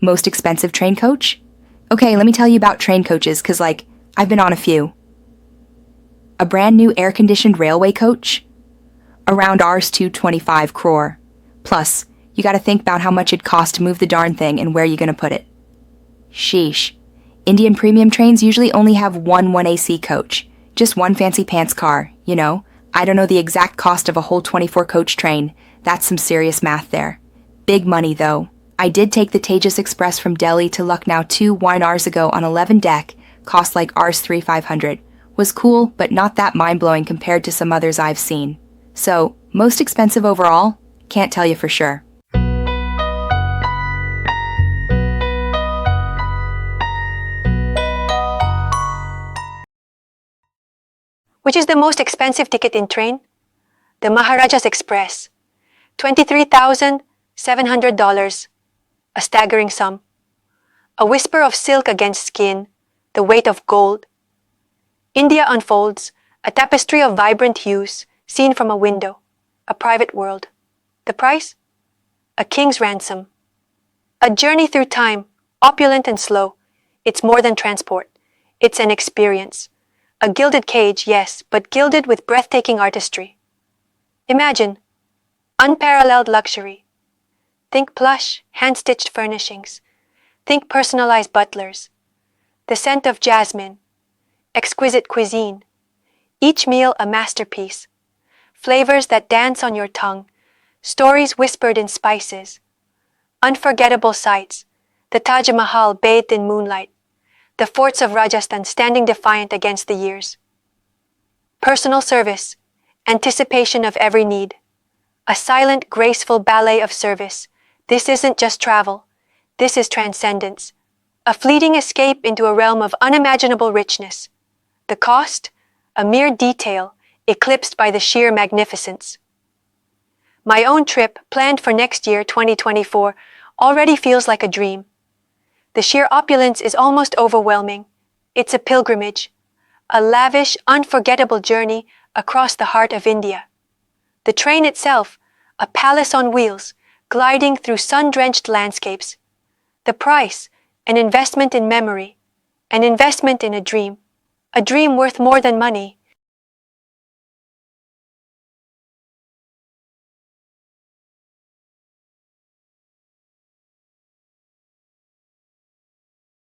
Most expensive train coach? Okay, let me tell you about train coaches, cause I've been on a few. A brand new air-conditioned railway coach? Around Rs 225 crore. Plus, you gotta think about how much it'd cost to move the darn thing and where you gonna put it. Sheesh. Indian premium trains usually only have one 1AC coach. Just one fancy pants car, you know? I don't know the exact cost of a whole 24-coach train. That's some serious math there. Big money, though. I did take the Tejas Express from Delhi to Lucknow 2 hours ago on 11 deck, cost like Rs 3,500. Was cool, but not that mind-blowing compared to some others I've seen. So, most expensive overall? Can't tell you for sure. Which is the most expensive ticket in train? The Maharaja's Express. $23,700. A staggering sum. A whisper of silk against skin, the weight of gold. India unfolds, a tapestry of vibrant hues, seen from a window, a private world. The price? A king's ransom. A journey through time, opulent and slow. It's more than transport. It's an experience. A gilded cage, yes, but gilded with breathtaking artistry. Imagine, unparalleled luxury. Think plush, hand-stitched furnishings. Think personalized butlers. The scent of jasmine. Exquisite cuisine. Each meal a masterpiece. Flavors that dance on your tongue. Stories whispered in spices. Unforgettable sights. The Taj Mahal bathed in moonlight. The forts of Rajasthan standing defiant against the years. Personal service. Anticipation of every need. A silent, graceful ballet of service. This isn't just travel. This is transcendence. A fleeting escape into a realm of unimaginable richness. The cost? A mere detail, eclipsed by the sheer magnificence. My own trip, planned for next year, 2024, already feels like a dream. The sheer opulence is almost overwhelming. It's a pilgrimage. A lavish, unforgettable journey across the heart of India. The train itself, a palace on wheels, gliding through sun-drenched landscapes. The price, an investment in memory, an investment in a dream worth more than money,